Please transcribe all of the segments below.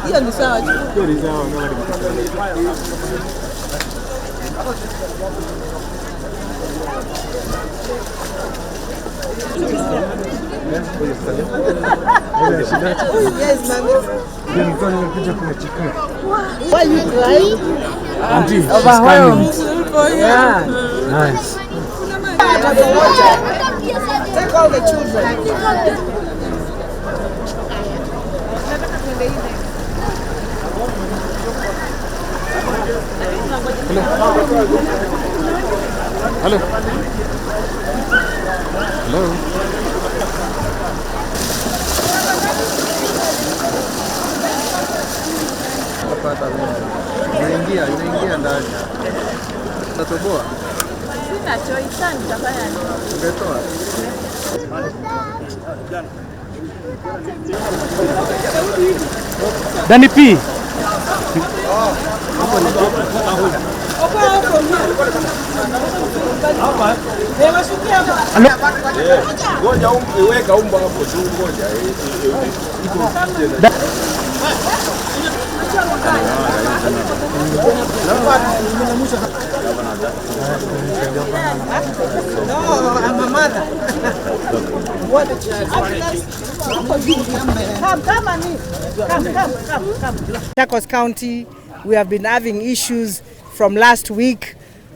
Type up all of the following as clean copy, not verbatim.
Hiyo ni sawa tu. Hiyo ni sawa kama Yes, mami. Why you crying? Auntie, overwhelmed. Yeah. Nice. Take all the children. Hello. Hello. Inaingia ndani. Tatoboa. Sina choice sana nitafanya nini? Ungetoa. Dani P. Ngoja weka umbo hapo tu, ngoja. No, I'm a mother. What a child. Come. Machakos County, we have been having issues from last week,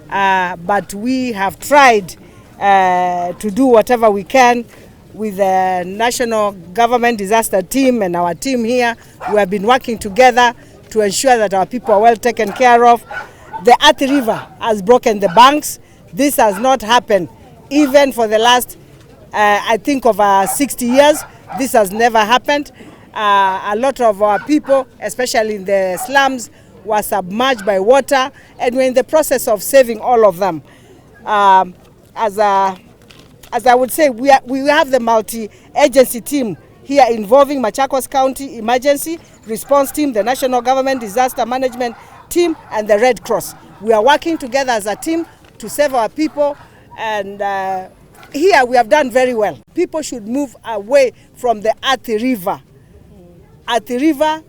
but we have tried to do whatever we can with the national government disaster team and our team here. We have been working together to ensure that our people are well taken care of. The Athi River has broken the banks. This has not happened even for the last, I think, over 60 years. This has never happened. A lot of our people, especially in the slums, were submerged by water, and we're in the process of saving all of them. As I would say, we have the multi-agency team here involving Machakos County Emergency Response Team, the National Government Disaster Management Team, and the Red Cross. We are working together as a team to save our people, and here we have done very well. People should move away from the Athi River. Athi River,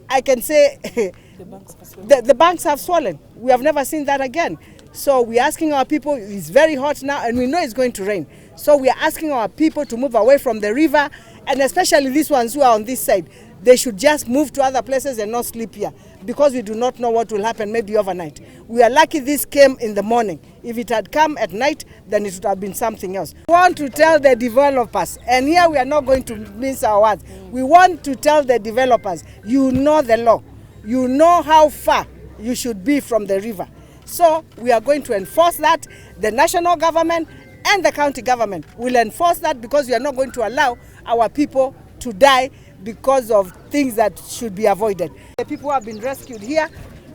I can say the banks have swollen. We have never seen that again. So we're asking our people, it's very hot now and we know it's going to rain. So we are asking our people to move away from the river, and especially these ones who are on this side. They should just move to other places and not sleep here, because we do not know what will happen maybe overnight. We are lucky this came in the morning. If it had come at night, then it would have been something else. We want to tell the developers, and here we are not going to mince our words. We want to tell the developers, you know the law. You know how far you should be from the river. So we are going to enforce that. The national government and the county government will enforce that, because we are not going to allow our people to die because of things that should be avoided. The people who have been rescued here,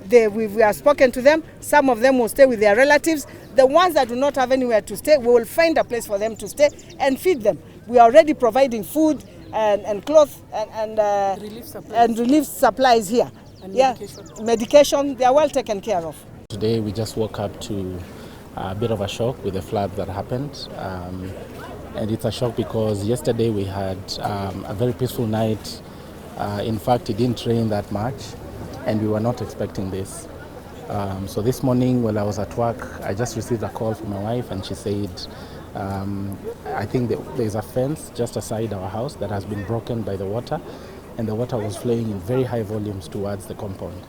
we have spoken to them. Some of them will stay with their relatives. The ones that do not have anywhere to stay, we will find a place for them to stay and feed them. We are already providing food and clothes and relief supplies here. And medication, they are well taken care of. Today we just woke up to a bit of a shock with the flood that happened. And it's a shock because yesterday we had a very peaceful night. In fact, it didn't rain that much, and we were not expecting this. So this morning while I was at work, I just received a call from my wife, and she said, I think there's a fence just aside our house that has been broken by the water, and the water was flowing in very high volumes towards the compound.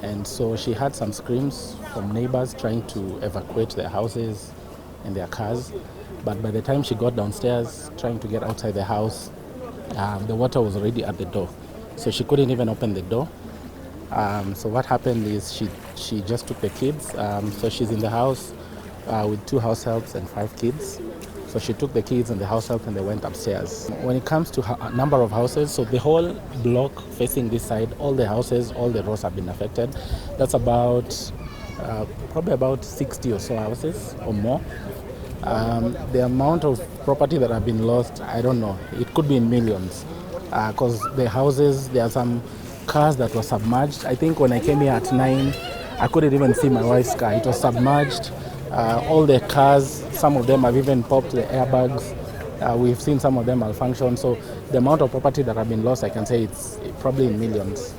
And so she had some screams from neighbors trying to evacuate their houses and their cars. But by the time she got downstairs, trying to get outside the house, the water was already at the door. So she couldn't even open the door. So what happened is she just took the kids. So she's in the house with 2 house helps and 5 kids. So she took the kids and the house help and they went upstairs. When it comes to a number of houses, so the whole block facing this side, all the houses, all the rows have been affected. That's about, probably about 60 or so houses or more. The amount of property that have been lost, I don't know. It could be in millions, because the houses, there are some cars that were submerged. I think when I came here at 9, I couldn't even see my wife's car. It was submerged. All the cars, some of them have even popped the airbags. We've seen some of them malfunction. So the amount of property that have been lost, I can say it's probably in millions.